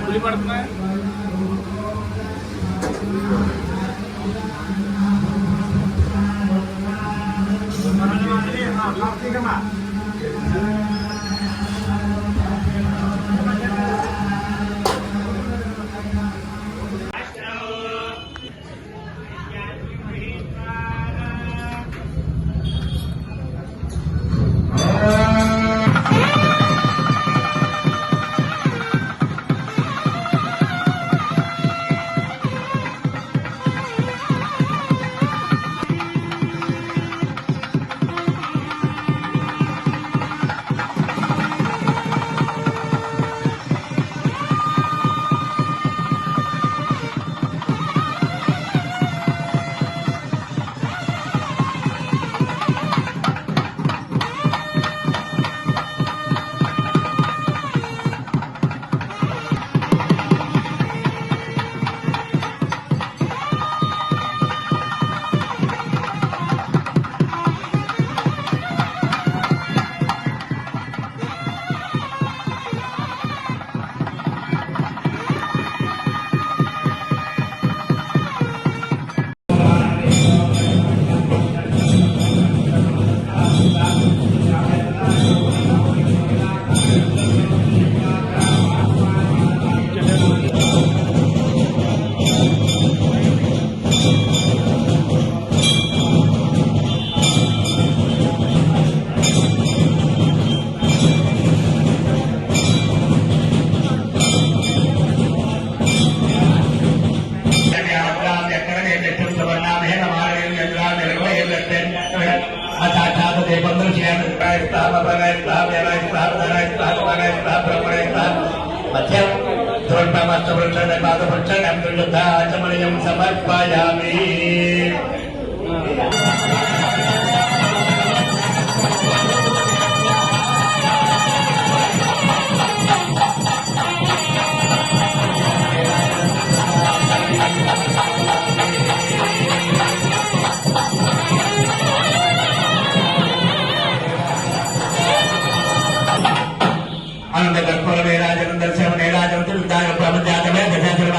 పులి పడుతున్నాయి. సమర్పయామి. అనంతకర్పూర నీరాజనం దర్శనం నీరాజనం తిరుగుతాయ ప్రపంచాతమే దశాచరణ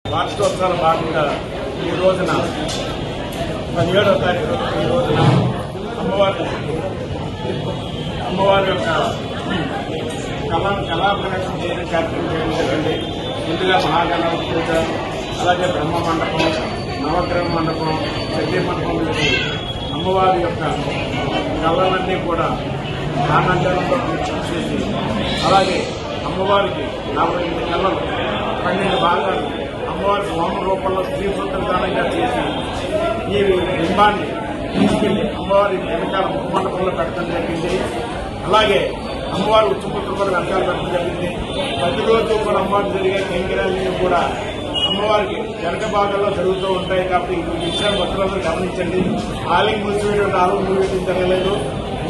వార్షికోత్సవాల భాగంగా ఈ రోజున 17వ తారీఖు ఈ రోజున అమ్మవారి యొక్క కళా ప్రదర్శన చేయడం కార్యక్రమం చేయడం జరిగింది. ముందుగా మహాగణపతి పూజ, అలాగే బ్రహ్మ మండపం, నవగ్రహ మండపం, శక్తి మండపం అమ్మవారి యొక్క కళలన్నీ కూడా నానాజలంలో చేసి, అలాగే అమ్మవారికి 45 కళలు 12 భాగాలు అమ్మవారికి హోమ రూపంలో శ్రీసూత్రదానంగా చేసి ఈ బింబాన్ని తీసుకెళ్లి అమ్మవారి వెనకాల ముఖమండపంలో పెట్టడం జరిగింది. అలాగే అమ్మవారి ఉచ్చపుత్రులు కూడా వెనకాల పెట్టడం జరిగింది. ప్రతిరోజు కూడా అమ్మవారికి జరిగే కైంకర్యాలన్నీ కూడా అమ్మవారికి వెనక భాగాల్లో జరుగుతూ ఉంటాయి. కాబట్టి ఈ విషయాన్ని భక్తులందరూ గమనించండి. ఆలయం మూసివేయడం ఆలయం మూసివేయడం జరగలేదు.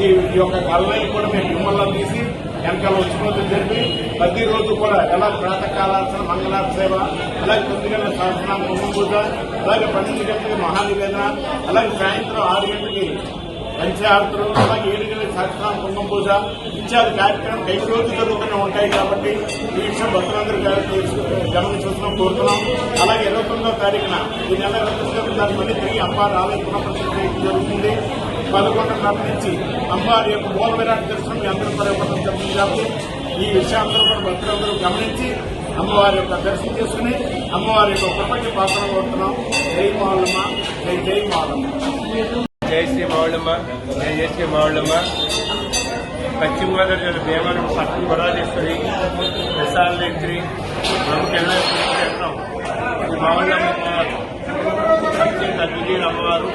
ఈ యొక్క కళని కూడా మేము బింబంలో తీసి వెనకాల ఉత్సవం జరిపి ప్రతిరోజు కూడా ఎలా ప్రాతకాలార్చన మంగళార్చన సేవ, అలాగే 9 గంటల సహస్రనామ కుంభం పూజ, అలాగే 12 గంటలకి మహానివేదన, అలాగే సాయంత్రం 6 గంటలకి పంచాయతులు, అలాగే 7 గంటలకి సహస్రనామ కుంభం పూజ ఇత్యాది కార్యక్రమం ప్రతిరోజు జరుగుతూనే ఉంటాయి. కాబట్టి ఈ విషయం భక్తులందరూ గమనించవలసిన కోరుతున్నాం. అలాగే 29వ తారీఖున ఈ నెల 29వ తారీఖు మళ్ళీ తిరిగి అమ్మవారి ఆలయ పునఃప్రతిష్ఠ జరుగుతుంది. 11:30 నుంచి అమ్మవారి యొక్క మూల విరాట్ దర్శనం మీ అందరూ పర్యటన జరుగుతుంది. కాబట్టి ఈ విషయాన్ని కూడా భక్తులందరూ గమనించి అమ్మవారి యొక్క దర్శనం చేసుకుని అమ్మవారి యొక్క కృపకి పాత్రలు కొడుతున్నాం. జై మావులమ్మ, జై జై మావులమ్మ. జై శ్రీ మావులమ్మ, జై శ్రీ మావులమ్మ. పశ్చిమ గోదావరి జిల్లా భీమవరం పట్టణ పురాణేశ్వరి విశాలనేత్రి ప్రముఖ క్షేత్రం ఈ మావులమ్మ అత్యంత అద్వితీయ అమ్మవారు.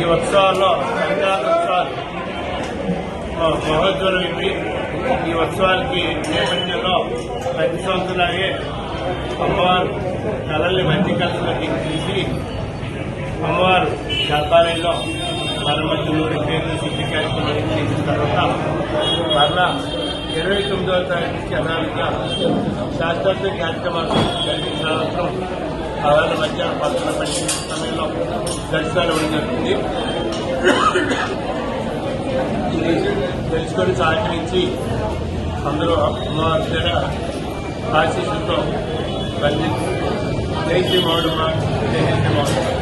ఈ ఉత్సవాల్లో సంక్రాంతి ఉత్సవాలు మహోత్సవం ఇవి. ఈ ఉత్సవాలకి నేపథ్యంలో ప్రతి సంవత్సరాలే అమ్మవారు కళల్ని మంచి కళలోకి తీసి అమ్మవారు గర్భాలయంలో మరమ్మతులు రిపేర్లు శుద్ధి కార్యక్రమాలు చేసిన తర్వాత మరలా 29వ తారీఖు నుంచి అనాలుగా శాస్త్రోక్త కార్యక్రమాలు జరిగిన అనంతరం ఆవేళ మధ్యాహ్నం 11 సమయంలో దర్శనాలు ఇవ్వడం జరుగుతుంది. ఇది తెలుసుకొని సహకరించి అందరూ అమ్మవారి దగ్గర ఆశీస్సులతో బంధించి జై శ్రీ మావులమ్మ, జై శ్రీ మావులమ్మ.